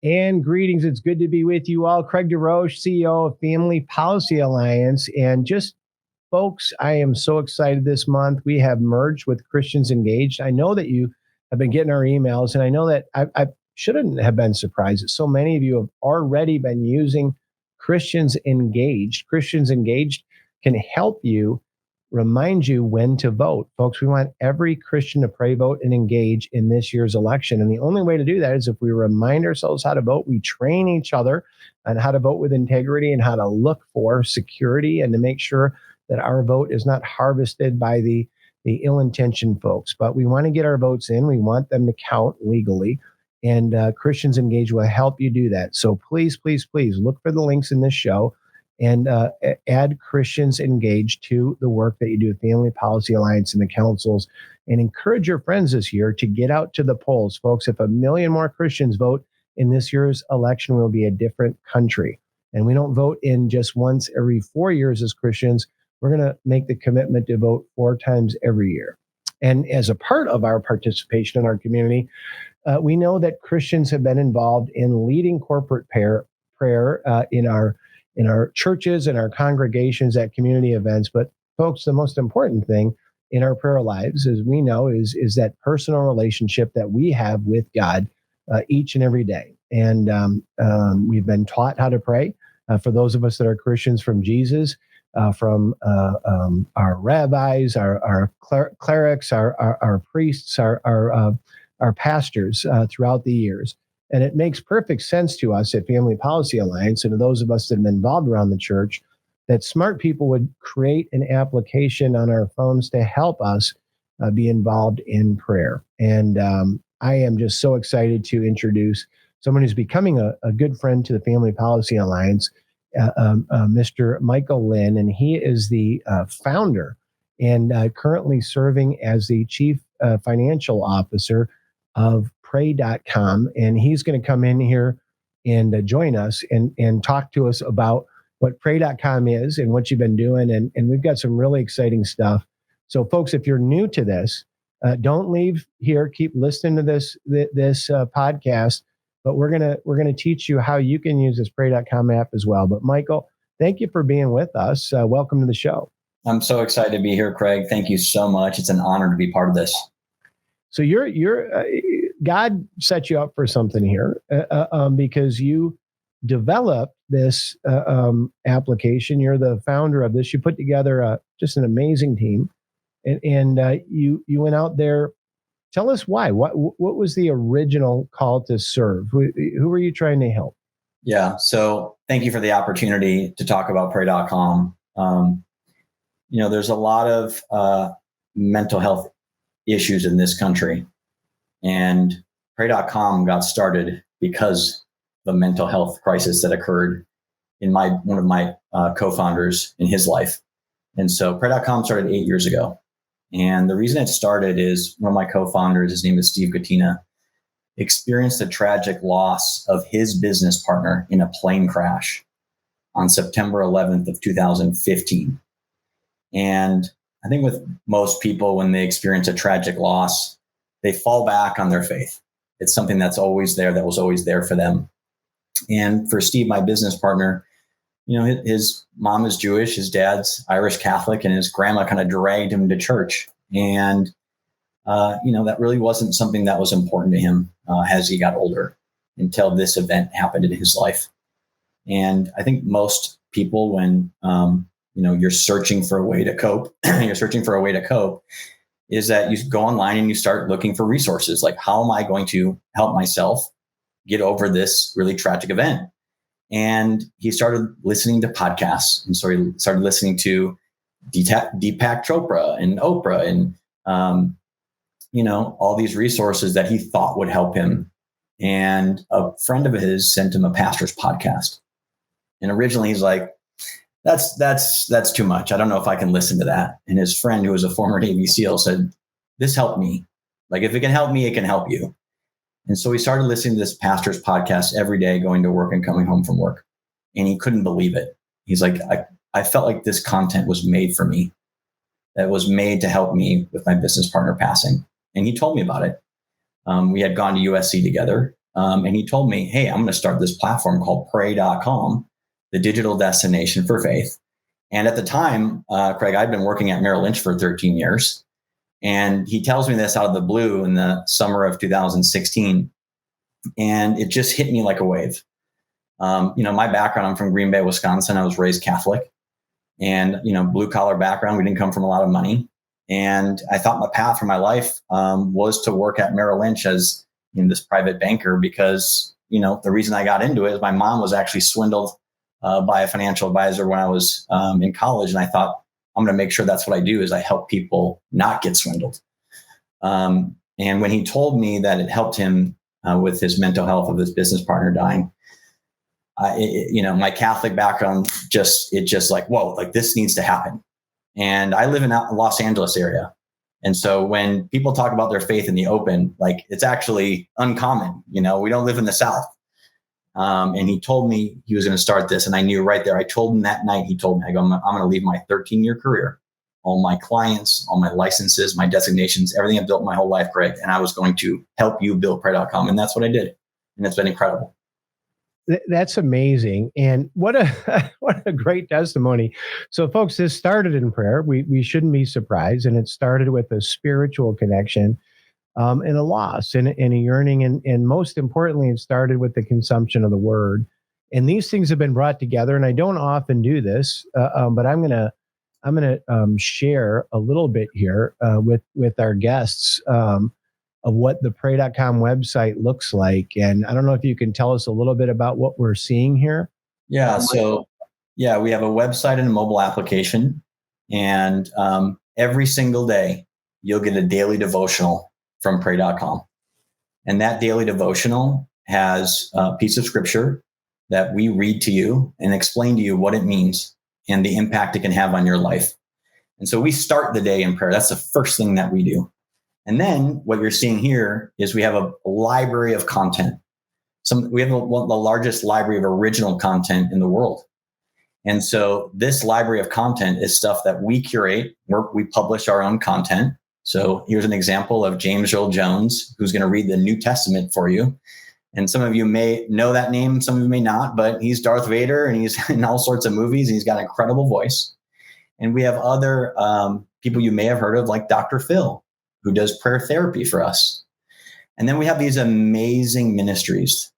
And greetings. It's good to be with you all. Craig DeRoche, CEO of Family Policy Alliance. And just folks, I am so excited this month. We have merged with Christians Engaged. I know that you have been getting our emails, and I know that I shouldn't have been surprised that so many of you have already been using Christians Engaged. Christians Engaged can help you, remind you when to vote. Folks, we want every Christian to pray, vote, and engage in this year's election. And the only way to do that is if we remind ourselves how to vote. We train each other on how to vote with integrity and how to look for security and to make sure that our vote is not harvested by the ill-intentioned folks. But we want to get our votes in. We want them to count legally. And Christians Engage will help you do that. So please, please, please look for the links in this show and add Christians Engaged to the work that you do with Family Policy Alliance and the councils, and encourage your friends this year to get out to the polls. Folks, if 1 million more Christians vote in this year's election, we'll be a different country. And we don't vote in just once every 4 years as Christians. We're going to make the commitment to vote 4 times every year. And as a part of our participation in our community, we know that Christians have been involved in leading corporate prayer in our churches and our congregations at community events. But folks, the most important thing in our prayer lives, as we know, is that personal relationship that we have with God each and every day. And we've been taught how to pray for those of us that are Christians from Jesus, from our rabbis, our clerics, our priests, our pastors throughout the years. And it makes perfect sense to us at Family Policy Alliance and to those of us that have been involved around the church that smart people would create an application on our phones to help us be involved in prayer. And I am just so excited to introduce someone who's becoming a good friend to the Family Policy Alliance, Mr. Michael Lynn, and he is the founder and currently serving as the chief financial officer of pray.com. And he's going to come in here and join us and talk to us about what pray.com is and what you've been doing. And we've got some really exciting stuff. So folks, if you're new to this, don't leave here. Keep listening to this podcast. But we're gonna teach you how you can use this pray.com app as well. But Michael, thank you for being with us. Welcome to the show. I'm so excited to be here, Craig. Thank you so much. It's an honor to be part of this. So God set you up for something here because you developed this application. You're the founder of this. You put together just an amazing team, and you went out there. Tell us why. What was the original call to serve? Who were you trying to help? Yeah. So thank you for the opportunity to talk about pray.com. There's a lot of mental health issues in this country. And pray.com got started because the mental health crisis that occurred in one of my co-founders in his life. And so pray.com started 8 years ago. And the reason it started is one of my co-founders, his name is Steve Katina, experienced a tragic loss of his business partner in a plane crash on September 11th of 2015. And I think with most people, when they experience a tragic loss, they fall back on their faith. It's something that's always there, that was always there for them. And for Steve, my business partner, his mom is Jewish, his dad's Irish Catholic, and his grandma kind of dragged him to church. And, that really wasn't something that was important to him as he got older until this event happened in his life. And I think most people, when, you're searching for a way to cope, is that you go online and you start looking for resources. Like, how am I going to help myself get over this really tragic event? And he started listening to podcasts. And so he started listening to Deepak Chopra and Oprah and, all these resources that he thought would help him. And a friend of his sent him a pastor's podcast. And originally he's like, that's too much. I don't know if I can listen to that. And his friend, who was a former Navy SEAL, said, this helped me. Like, if it can help me, it can help you. And so he started listening to this pastor's podcast every day, going to work and coming home from work. And he couldn't believe it. He's like, I felt like this content was made for me, that was made to help me with my business partner passing. And he told me about it. We had gone to USC together. And he told me, hey, I'm going to start this platform called pray.com, the digital destination for faith. And at the time, Craig, I'd been working at Merrill Lynch for 13 years. And he tells me this out of the blue in the summer of 2016. And it just hit me like a wave. My background, I'm from Green Bay, Wisconsin. I was raised Catholic and, blue collar background. We didn't come from a lot of money. And I thought my path for my life was to work at Merrill Lynch as this private banker because, the reason I got into it is my mom was actually swindled by a financial advisor when I was in college. And I thought, I'm going to make sure that's what I do is I help people not get swindled. And when he told me that it helped him with his mental health of his business partner dying, my Catholic background just like, whoa, like this needs to happen. And I live in the Los Angeles area. And so when people talk about their faith in the open, like it's actually uncommon. We don't live in the South. And he told me he was going to start this. And I knew right there. I told him that night, he told me, I go, I'm going to leave my 13-year career, all my clients, all my licenses, my designations, everything I've built my whole life, Craig. And I was going to help you build pray.com. And that's what I did. And it's been incredible. That's amazing. And what a great testimony. So folks, this started in prayer. We shouldn't be surprised. And it started with a spiritual connection and a loss and a yearning. And most importantly, it started with the consumption of the word. And these things have been brought together. And I don't often do this, but I'm going to share a little bit here with our guests of what the pray.com website looks like. And I don't know if you can tell us a little bit about what we're seeing here. Yeah. So we have a website and a mobile application. And every single day, you'll get a daily devotional from pray.com. And that daily devotional has a piece of scripture that we read to you and explain to you what it means and the impact it can have on your life. And so we start the day in prayer. That's the first thing that we do. And then what you're seeing here is we have a library of content. We have the largest library of original content in the world. And so this library of content is stuff that we curate, where we publish our own content. So here's an example of James Earl Jones, who's going to read the New Testament for you. And some of you may know that name, some of you may not, but he's Darth Vader and he's in all sorts of movies and he's got an incredible voice. And we have other people you may have heard of, like Dr. Phil, who does prayer therapy for us. And then we have these amazing ministries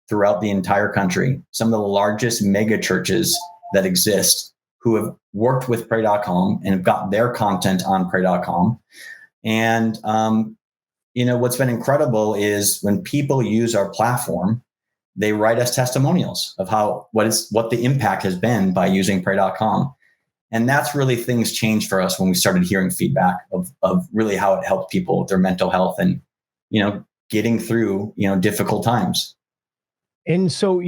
throughout the entire country, some of the largest mega churches that exist who have worked with pray.com and have got their content on pray.com. And, what's been incredible is when people use our platform, they write us testimonials of what the impact has been by using pray.com. And that's really things changed for us when we started hearing feedback of really how it helped people with their mental health and, getting through, difficult times. And so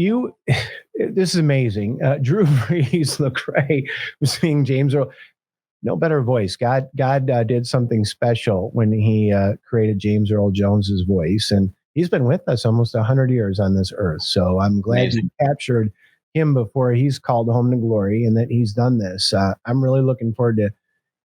this is amazing. Drew Brees Lecrae was seeing James Earl, no better voice. God did something special when he created James Earl Jones's voice. And he's been with us almost 100 years on this earth. So I'm glad you captured him before he's called home to glory and that he's done this. I'm really looking forward to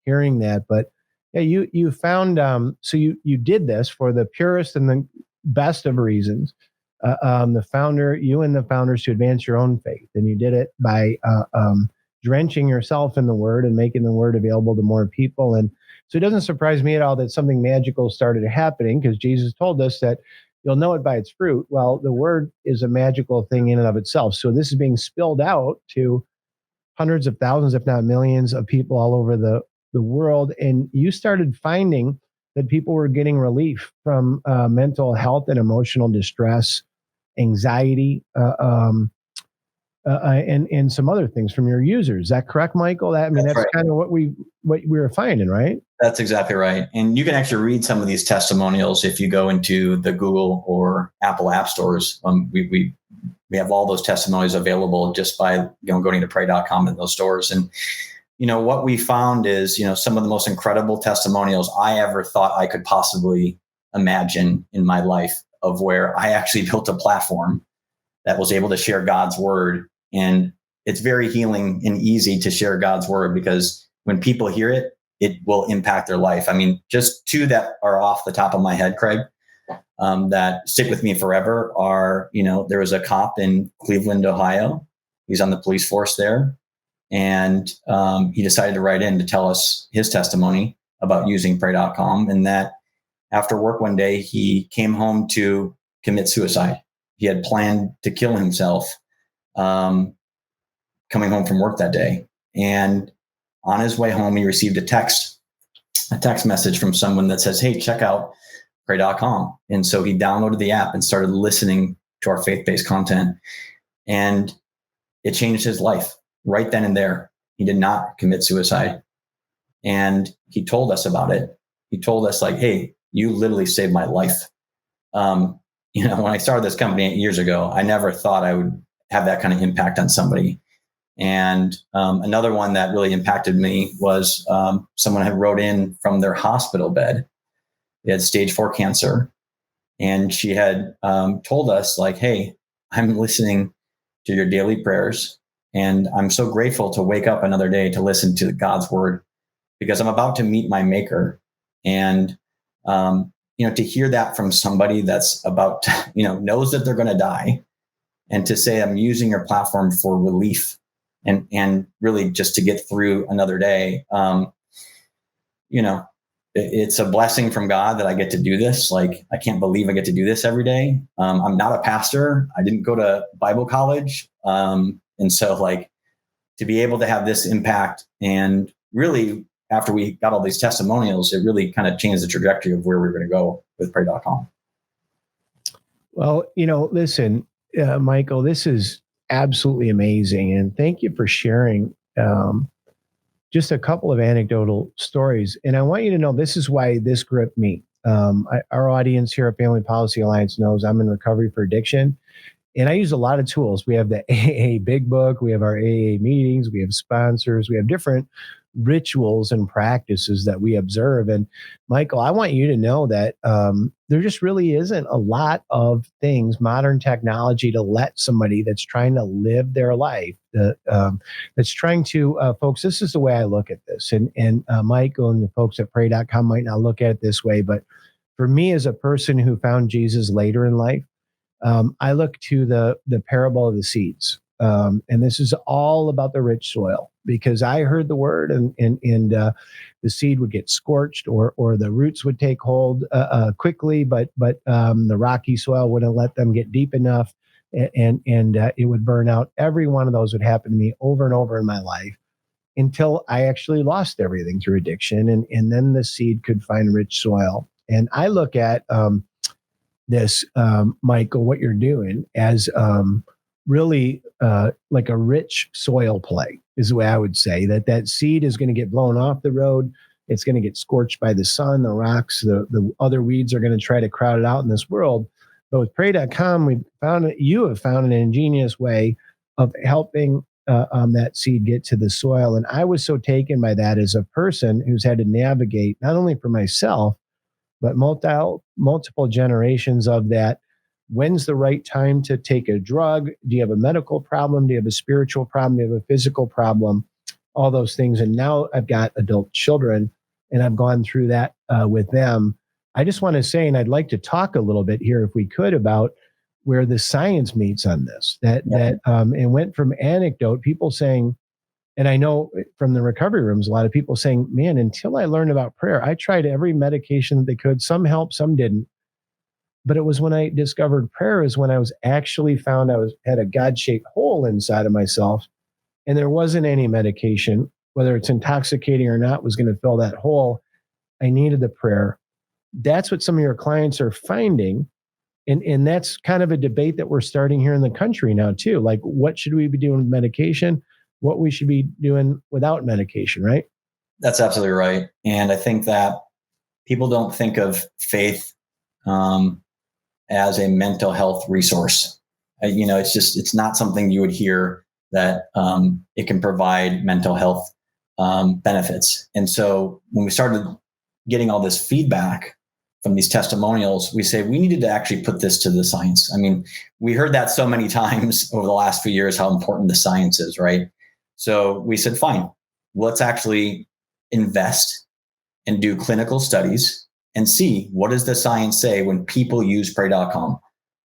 hearing that. But yeah, you found, so you did this for the purest and the best of reasons. You and the founders to advance your own faith. And you did it by drenching yourself in the word and making the word available to more people. And so it doesn't surprise me at all that something magical started happening, because Jesus told us that you'll know it by its fruit. Well, the word is a magical thing in and of itself. So this is being spilled out to hundreds of thousands, if not millions of people all over the world. And you started finding that people were getting relief from mental health and emotional distress, anxiety, and some other things from your users. Is that correct, Michael? That's right. Kind of what we were finding, right? That's exactly right. And you can actually read some of these testimonials if you go into the Google or Apple app stores. We have all those testimonials available just by going to pray.com in those stores. And what we found is some of the most incredible testimonials I ever thought I could possibly imagine in my life, of where I actually built a platform that was able to share God's word. And it's very healing and easy to share God's word, because when people hear it, it will impact their life. I mean, just two that are off the top of my head, Craig. that stick with me forever are, there was a cop in Cleveland, Ohio. He's on the police force there. And he decided to write in to tell us his testimony about using pray.com, and that after work one day, he came home to commit suicide. He had planned to kill himself coming home from work that day. And on his way home, he received a text message from someone that says, hey, check out pray.com. And so he downloaded the app and started listening to our faith-based content. And it changed his life right then and there. He did not commit suicide. And he told us about it. He told us like, hey, you literally saved my life. When I started this company 8 years ago, I never thought I would have that kind of impact on somebody. And another one that really impacted me was someone had wrote in from their hospital bed. They had stage 4 cancer. And she had told us like, hey, I'm listening to your daily prayers. And I'm so grateful to wake up another day to listen to God's word, because I'm about to meet my maker. And, to hear that from somebody that's about to, knows that they're going to die, and to say, I'm using your platform for relief and really just to get through another day. It's a blessing from God that I get to do this. Like, I can't believe I get to do this every day. I'm not a pastor. I didn't go to Bible college. And so like to be able to have this impact, and really after we got all these testimonials, it really kind of changed the trajectory of where we were going to go with pray.com. Well, listen, Michael, this is absolutely amazing. And thank you for sharing just a couple of anecdotal stories. And I want you to know, this is why this gripped me. Our audience here at Family Policy Alliance knows I'm in recovery for addiction. And I use a lot of tools. We have the AA Big Book. We have our AA meetings. We have sponsors. We have different rituals and practices that we observe. And Michael, I want you to know that there just really isn't a lot of things, modern technology, to let somebody that's trying to live their life, that's trying to, folks, this is the way I look at this. And Michael and the folks at pray.com might not look at it this way, but for me as a person who found Jesus later in life, I look to the parable of the seeds. And this is all about the rich soil, because I heard the word and the seed would get scorched or the roots would take hold quickly, but the rocky soil wouldn't let them get deep enough, and it would burn out. Every one of those would happen to me over and over in my life until I actually lost everything through addiction. And then the seed could find rich soil. And I look at this, Michael, what you're doing as really like a rich soil play is the way I would say that seed is going to get blown off the road. It's going to get scorched by the sun, the rocks, the other weeds are going to try to crowd it out in this world. But with pray.com, you have found an ingenious way of helping that seed get to the soil. And I was so taken by that as a person who's had to navigate, not only for myself, but multiple generations of that. When's the right time to take a drug? Do you have a medical problem? Do you have a spiritual problem? Do you have a physical problem? All those things. And now I've got adult children, and I've gone through that with them. I just want to say, and I'd like to talk a little bit here, if we could, about where the science meets on this. That it went from anecdote, people saying, and I know from the recovery rooms, a lot of people saying, man, until I learned about prayer, I tried every medication that they could. Some helped, some didn't. But it was when I discovered prayer is when I was actually found had a God-shaped hole inside of myself. And there wasn't any medication, whether it's intoxicating or not, was going to fill that hole. I needed the prayer. That's what some of your clients are finding. And that's kind of a debate that we're starting here in the country now, too. Like, what should we be doing with medication? What we should be doing without medication, right? That's absolutely right. And I think that people don't think of faith as a mental health resource. It's not something you would hear that it can provide mental health benefits. And so when we started getting all this feedback from these testimonials, we say we needed to actually put this to the science. I mean, we heard that so many times over the last few years, how important the science is, right? So we said, fine, let's actually invest and do clinical studies and see what does the science say when people use pray.com.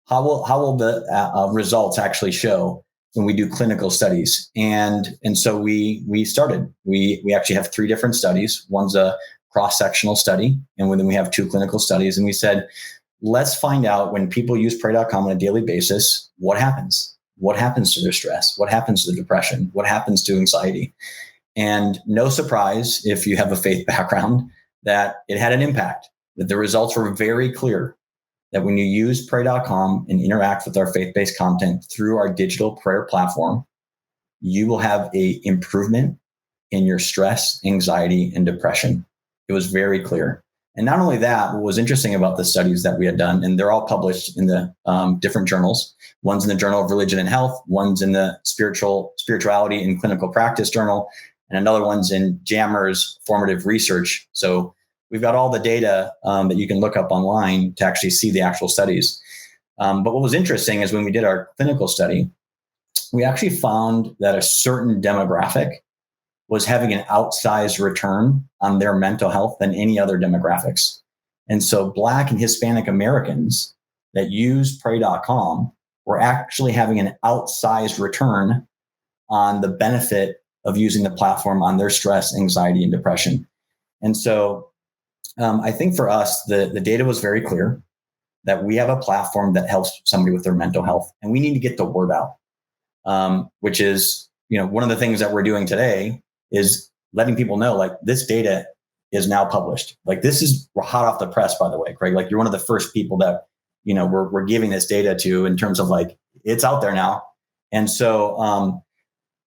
How will the results actually show when we do clinical studies? And so we started. We actually have 3 different studies. One's a cross-sectional study, and then we have 2 clinical studies. And we said, let's find out when people use pray.com on a daily basis, what happens? What happens to their stress? What happens to their depression? What happens to anxiety? And no surprise, if you have a faith background, that it had an impact, that the results were very clear, that when you use pray.com and interact with our faith-based content through our digital prayer platform, you will have an improvement in your stress, anxiety, and depression. It was very clear. And not only that, what was interesting about the studies that we had done, and they're all published in the different journals. One's in the Journal of Religion and Health, one's in the Spirituality and Clinical Practice Journal, and another one's in JAMR's Formative Research. So we've got all the data that you can look up online to actually see the actual studies. But what was interesting is when we did our clinical study, we actually found that a certain demographic was having an outsized return on their mental health than any other demographics. And so Black and Hispanic Americans that use pray.com were actually having an outsized return on the benefit of using the platform on their stress, anxiety, and depression. And so I think for us, the data was very clear that we have a platform that helps somebody with their mental health, and we need to get the word out, which is, one of the things that we're doing today is letting people know, like, this data is now published. Like, this is hot off the press, by the way, Craig. Like, you're one of the first people that, we're giving this data to, in terms of, like, it's out there now. And so,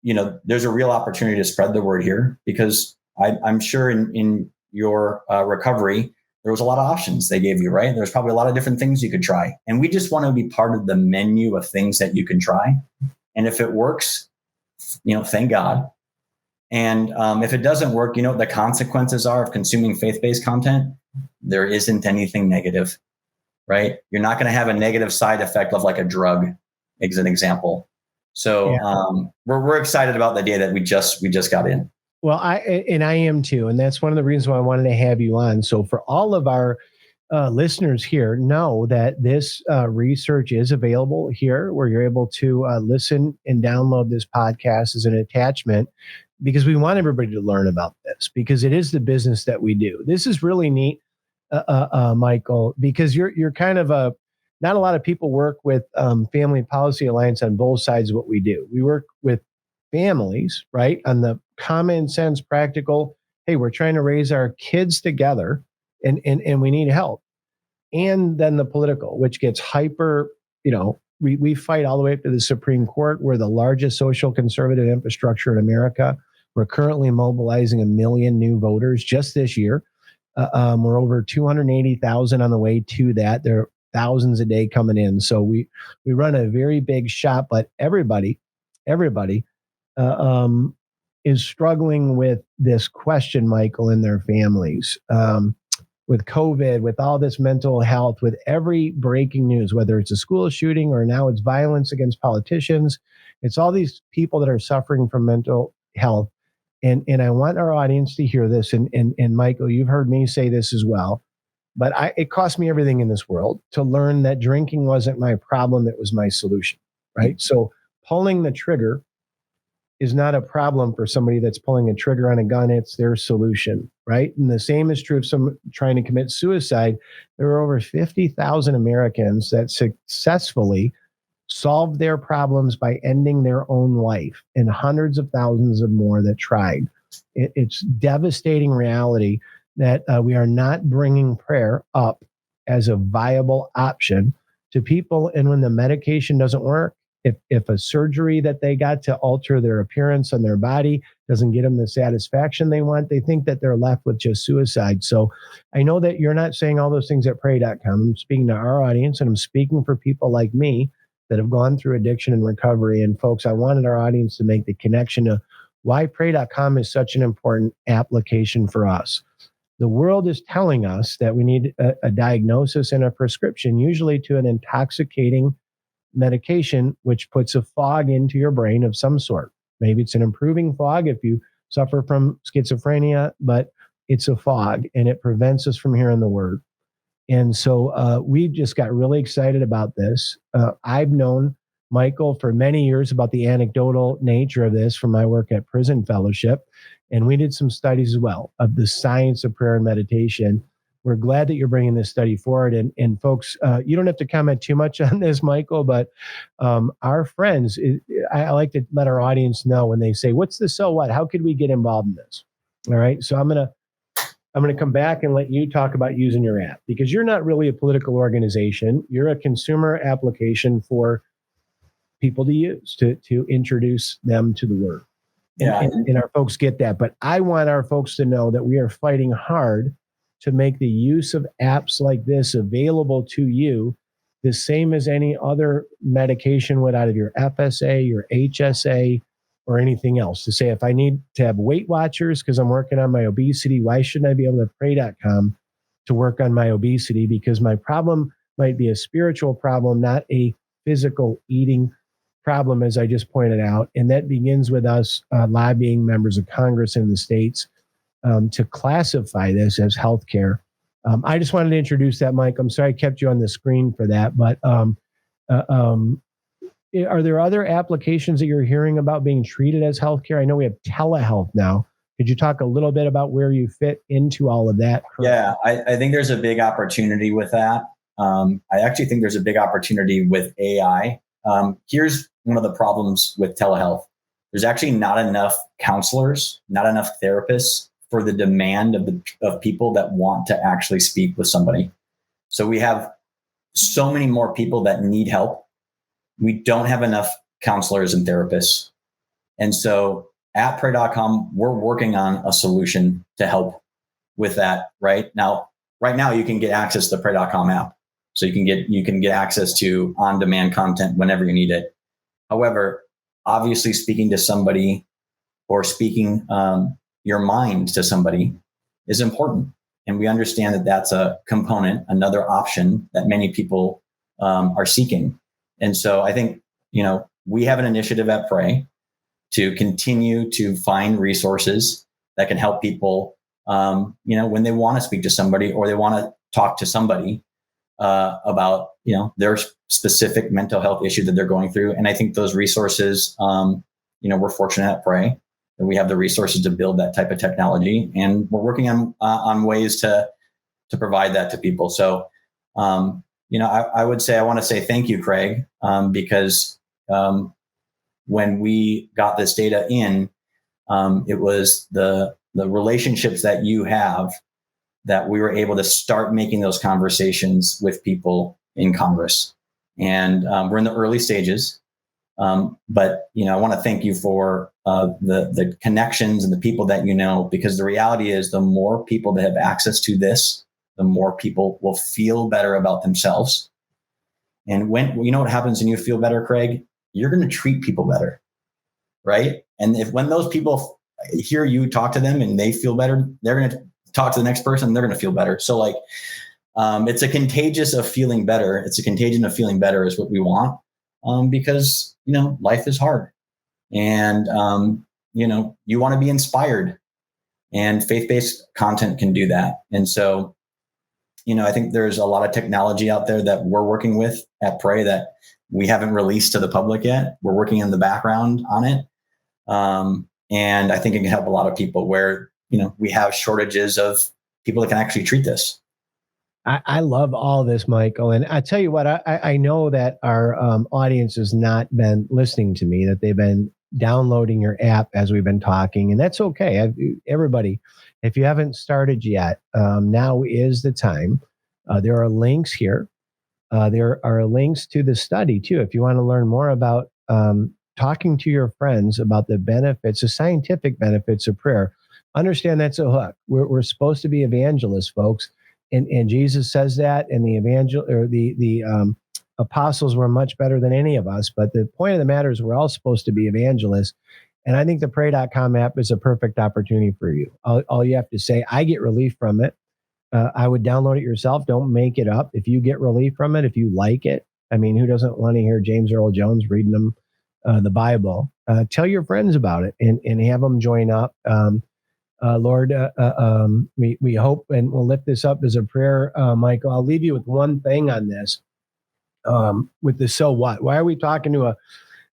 there's a real opportunity to spread the word here, because I'm sure in your recovery, there was a lot of options they gave you, right? There's probably a lot of different things you could try. And we just want to be part of the menu of things that you can try. And if it works, thank God. And if it doesn't work, what the consequences are of consuming faith-based content? There isn't anything negative, right? You're not going to have a negative side effect of, like, a drug, as an example. So we're excited about the data that we just got in. Well, I am too. And that's one of the reasons why I wanted to have you on. So for all of our listeners here, know that this research is available here, where you're able to listen and download this podcast as an attachment, because we want everybody to learn about this, because it is the business that we do. This is really neat, Michael, because you're kind of not a lot of people work with Family Policy Alliance on both sides of what we do. We work with families, right, on the common sense, practical, hey, we're trying to raise our kids together, and we need help. And then the political, which gets hyper, we fight all the way up to the Supreme Court. We're the largest social conservative infrastructure in America. We're currently mobilizing 1 million new voters just this year. We're over 280,000 on the way to that. There are thousands a day coming in. So we run a very big shop, but everybody is struggling with this question, Michael, in their families. With COVID, with all this mental health, with every breaking news, whether it's a school shooting or now it's violence against politicians, it's all these people that are suffering from mental health. And I want our audience to hear this. And Michael, you've heard me say this as well, but it cost me everything in this world to learn that drinking wasn't my problem, it was my solution, right? So pulling the trigger is not a problem for somebody that's pulling a trigger on a gun. It's their solution, right? And the same is true of someone trying to commit suicide. There are over 50,000 Americans that successfully solved their problems by ending their own life, and hundreds of thousands of more that tried. It's devastating reality that we are not bringing prayer up as a viable option to people. And when the medication doesn't work, if a surgery that they got to alter their appearance on their body doesn't get them the satisfaction they want, they think that they're left with just suicide. So I know that you're not saying all those things at pray.com. I'm speaking to our audience, and I'm speaking for people like me that have gone through addiction and recovery. And folks, I wanted our audience to make the connection to why pray.com is such an important application for us. The world is telling us that we need a diagnosis and a prescription, usually to an intoxicating medication, which puts a fog into your brain of some sort. Maybe it's an improving fog if you suffer from schizophrenia, but it's a fog, and it prevents us from hearing the word. And so we just got really excited about this. I've known Michael for many years about the anecdotal nature of this from my work at Prison Fellowship. And we did some studies as well of the science of prayer and meditation. We're glad that you're bringing this study forward. And folks, you don't have to comment too much on this, Michael, but our friends, I like to let our audience know when they say, what's the so what? How could we get involved in this? All right. So I'm going to come back and let you talk about using your app, because you're not really a political organization. You're a consumer application for people to use to introduce them to the word. And our folks get that. But I want our folks to know that we are fighting hard to make the use of apps like this available to you, the same as any other medication would out of your FSA, your HSA, or anything else. To say, if I need to have Weight Watchers because I'm working on my obesity, why shouldn't I be able to pray.com to work on my obesity? Because my problem might be a spiritual problem, not a physical eating problem, as I just pointed out. And that begins with us lobbying members of Congress in the states to classify this as healthcare. I just wanted to introduce that, Mike. I'm sorry I kept you on the screen for that, but are there other applications that you're hearing about being treated as healthcare? I know we have telehealth now. Could you talk a little bit about where you fit into all of that? Yeah, I think there's a big opportunity with that. I actually think there's a big opportunity with AI. Here's one of the problems with telehealth. There's actually not enough counselors, not enough therapists for the demand of people that want to actually speak with somebody. So we have so many more people that need help. We don't have enough counselors and therapists. And so at pray.com, we're working on a solution to help with that right now. Right now, you can get access to the pray.com app. So you can get access to on-demand content whenever you need it. However, obviously speaking to somebody or speaking your mind to somebody is important. And we understand that that's a component, another option that many people are seeking. And so I think, we have an initiative at Pray to continue to find resources that can help people, when they want to speak to somebody or they want to talk to somebody about, their specific mental health issue that they're going through. And I think those resources, we're fortunate at Pray that we have the resources to build that type of technology, and we're working on ways to provide that to people. So, I would say, I want to say thank you, Craig, because when we got this data in, it was the relationships that you have that we were able to start making those conversations with people in Congress. And we're in the early stages. But I want to thank you for the connections and the people that because the reality is the more people that have access to this, the more people will feel better about themselves. And when what happens when you feel better, Craig, you're going to treat people better, right? And when those people hear you talk to them and they feel better, they're going to talk to the next person, they're going to feel better. So it's a contagious of feeling better. It's a contagion of feeling better is what we want, because, life is hard, and, you want to be inspired, and faith-based content can do that. And so, I think there's a lot of technology out there that we're working with at Pray that we haven't released to the public yet. We're working in the background on it. And I think it can help a lot of people where, we have shortages of people that can actually treat this. I love all this, Michael. And I tell you what, I know that our audience has not been listening to me, that they've been downloading your app as we've been talking. And that's okay. Everybody, if you haven't started yet, now is the time. There are links here. There are links to the study, too, if you want to learn more about talking to your friends about the benefits, the scientific benefits of prayer. Understand that's a hook. We're supposed to be evangelists, folks. And Jesus says that, and the apostles were much better than any of us. But the point of the matter is we're all supposed to be evangelists. And I think the pray.com app is a perfect opportunity for you. All you have to say, I get relief from it. I would download it yourself. Don't make it up. If you get relief from it, if you like it, I mean, who doesn't want to hear James Earl Jones reading them the Bible? Tell your friends about it and have them join up. Lord, we hope, and we'll lift this up as a prayer, Michael. I'll leave you with one thing on this. With the so what? Why are we talking to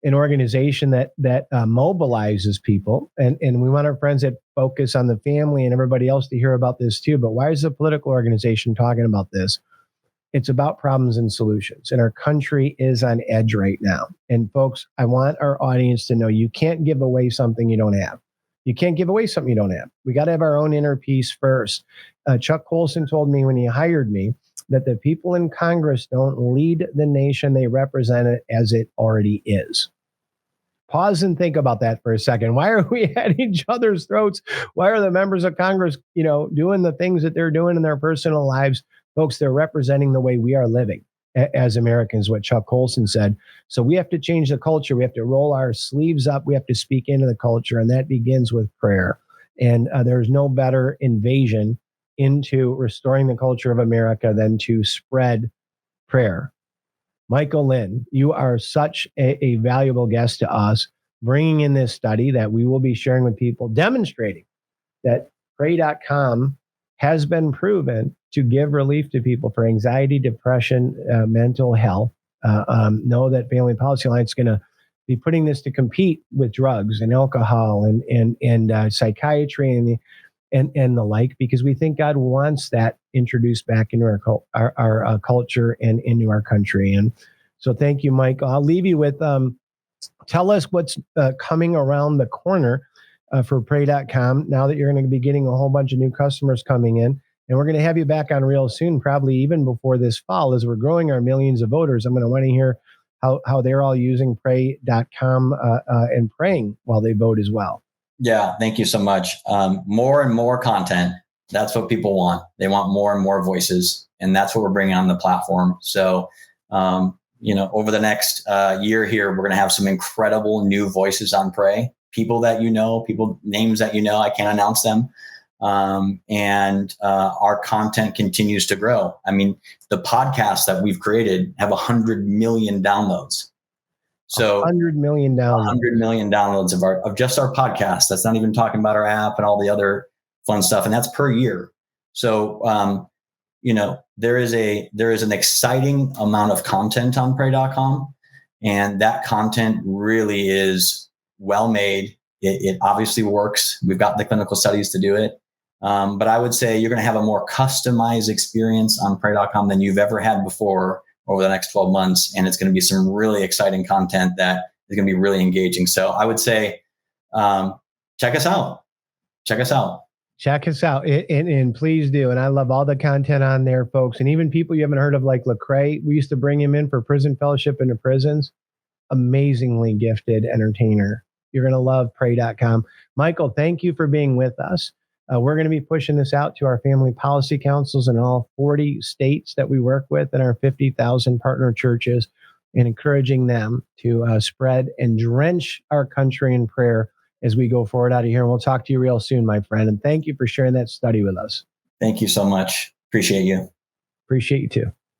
an organization that mobilizes people, and we want our friends that focus on the family and everybody else to hear about this too? But why is a political organization talking about this? It's about problems and solutions, and our country is on edge right now. And folks, I want our audience to know you can't give away something you don't have. You can't give away something you don't have. We got to have our own inner peace first. Chuck Colson told me when he hired me that the people in Congress don't lead the nation, they represent it as it already is. Pause and think about that for a second. Why are we at each other's throats? Why are the members of Congress, doing the things that they're doing in their personal lives? Folks, they're representing the way we are living as Americans, what Chuck Colson said. So we have to change the culture. We have to roll our sleeves up. We have to speak into the culture, and that begins with prayer. And there's no better invasion into restoring the culture of America than to spread prayer. Michael, Lynn, you are such a valuable guest to us, bringing in this study that we will be sharing with people, demonstrating that pray.com has been proven to give relief to people for anxiety, depression, mental health. Know that Family Policy Alliance is going to be putting this to compete with drugs and alcohol and psychiatry and the like, because we think God wants that introduced back into our culture and into our country. And so thank you, Michael. I'll leave you with, tell us what's coming around the corner for pray.com now that you're going to be getting a whole bunch of new customers coming in. And we're going to have you back on real soon, probably even before this fall, as we're growing our millions of voters. I'm going to want to hear how they're all using pray.com and praying while they vote as well. Yeah, thank you so much. More and more content. That's what people want. They want more and more voices, and that's what we're bringing on the platform. So, over the next year here, we're going to have some incredible new voices on Pray. People that names that I can't announce them. And our content continues to grow. I mean, the podcasts that we've created have 100 million downloads. So 100 million downloads. 100 million downloads of just our podcast. That's not even talking about our app and all the other fun stuff. And that's per year. So, there is an exciting amount of content on pray.com, and that content really is well made. It obviously works. We've got the clinical studies to do it. But I would say you're going to have a more customized experience on pray.com than you've ever had before over the next 12 months. And it's going to be some really exciting content that is going to be really engaging. So I would say, check us out. Check us out. Check us out. And please do. And I love all the content on there, folks. And even people you haven't heard of, like Lecrae. We used to bring him in for prison fellowship into prisons. Amazingly gifted entertainer. You're going to love pray.com. Michael, thank you for being with us. We're going to be pushing this out to our family policy councils in all 40 states that we work with and our 50,000 partner churches, and encouraging them to spread and drench our country in prayer as we go forward out of here. And we'll talk to you real soon, my friend. And thank you for sharing that study with us. Thank you so much. Appreciate you. Appreciate you too.